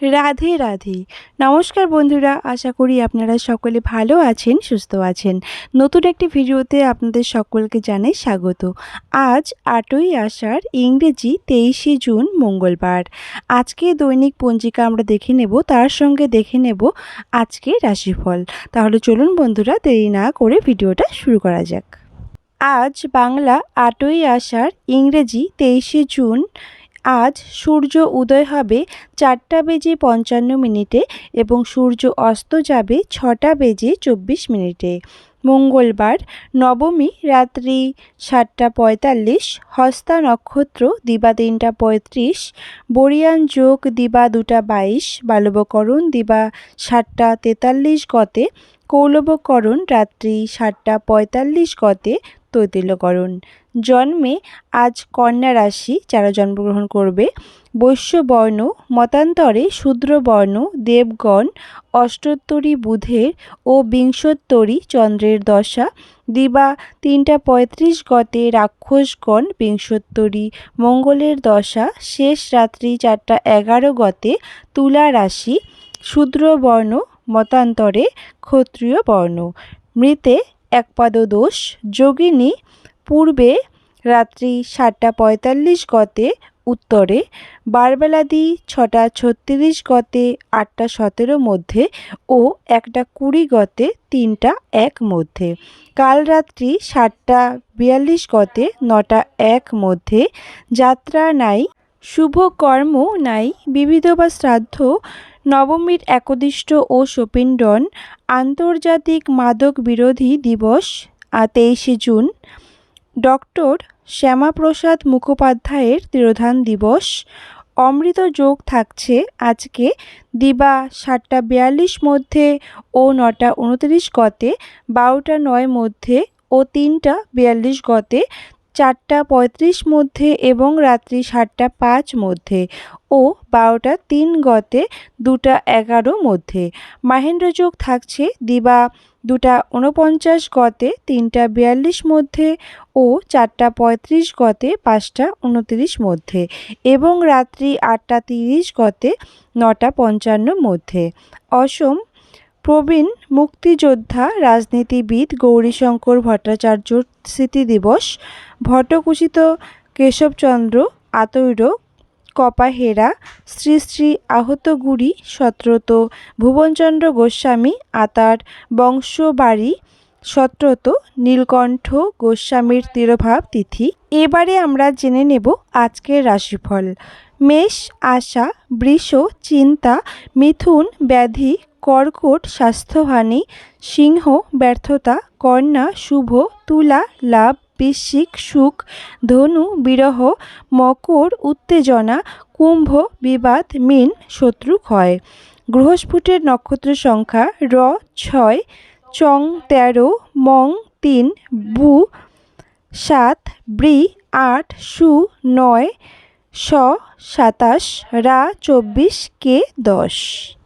রাধে রাধে। নমস্কার বন্ধুরা, আশা করি আপনারা সকলে ভালো আছেন, সুস্থ আছেন। নতুন একটি ভিডিওতে আপনাদের সকলকে জানাই স্বাগত। আজ ৮ই আষাঢ়, ইংরেজি ২৩শে জুন, মঙ্গলবার। আজকে দৈনিক পঞ্জিকা আমরা দেখে নেব, তার সঙ্গে দেখে নেব আজকে রাশিফল। তাহলে চলুন বন্ধুরা, দেরি না করে ভিডিওটা শুরু করা যাক। আজ বাংলা ৮ই আষাঢ়, ইংরেজি ২৩শে জুন। আজ সূর্য উদয় হবে ৪:৫৫ এবং সূর্য অস্ত যাবে ৬:২৪। মঙ্গলবার, নবমী রাত্রি ৭:৪৫, হস্তা নক্ষত্র দিবা ৩:৩৫, বরিয়ান যোগ দিবা ২:২২, বালবকরণ দিবা ৭:৪৩ গতে, কৌলবকরণ রাত্রি ৭:৪৫ গতে, তৈতিল্যকরণ। জন্মে আজ কন্যা রাশি যারা জন্মগ্রহণ করবে, বৈশ্যবর্ণ, মতান্তরে শূদ্রবর্ণ, দেবগণ, অষ্টোত্তরী বুধের ও বিংশোত্তরী চন্দ্রের দশা, দিবা ৩:৩৫ গতে রাক্ষসগণ, বিংশোত্তরী মঙ্গলের দশা, শেষ রাত্রি ৪:১১ গতে তুলা রাশি, শূদ্রবর্ণ, মতান্তরে ক্ষত্রিয় বর্ণ। মৃতে একপাদ দোষ, যোগিনী পূর্বে রাত্রি ৭:৪৫ গতে উত্তরে, বারবেলাদি ৬:৩৬ গতে ৮:১৭ মধ্যে ও ১:২০ গতে ৩:০১ মধ্যে। কাল রাত্রি ৭:৪২ গতে ৯:০১ মধ্যে। যাত্রা নাই, শুভ কর্ম নাই, বিবিধ বা শ্রাদ্ধ। নবমীর একদিষ্ট ও সপিণ্ডন। আন্তর্জাতিক মাদক বিরোধী দিবস ২৩শে জুন। ডক্টর শ্যামাপ্রসাদ মুখোপাধ্যায়ের তিরোধান দিবস। অমৃত যোগ থাকছে আজকে দিবা ৭:৪২ মধ্যে ও ৯:২৯ গতে, ১২:০৯ মধ্যে ও ৩:৪২ গতে, ৪:৩৫ মধ্যে এবং রাত্রি ৭:০৫ মধ্যে ও ১২:০৩ গতে, ২:১১ মধ্যে। মাহেন্দ্র যোগ থাকছে দিবা ২:৪৯ গতে, ৩:৪২ মধ্যে ও ৪:৩৫ গতে, ৫:২৯ মধ্যে এবং রাত্রি ৮:৩০ গতে, ৯:৫৫ মধ্যে। অসম প্রবীণ মুক্তিযোদ্ধা রাজনীতিবিদ গৌরীশঙ্কর ভট্টাচার্যর স্মৃতি দিবস। ভট্টকুচিত কেশবচন্দ্র আতৈর কপাহেরা, শ্রী শ্রী আহতগুড়ি সত্রত ভুবনচন্দ্র গোস্বামী আতার বংশবাড়ি, সত্রত নীলকণ্ঠ গোস্বামীর তিরোভাব তিথি। এবারে আমরা জেনে নেব আজকের রাশিফল। মেষ আশা, বৃষ চিন্তা, মিথুন ব্যাধি, কর্কট স্বাস্থ্যহানি, সিংহ ব্যর্থতা, কন্যা শুভ, তুলা লাভ, বৃশ্চিক সুখ, ধনু বিরহ, মকর উত্তেজনা, কুম্ভ বিবাদ, মীন শত্রু ক্ষয়। গ্রহস্ফুটের নক্ষত্র সংখ্যা র ৬, চং ১৩, মং ৩, বু ৭, বৃ ৮, সু ৯, শ ২৭, রা ২৪, কে ১০।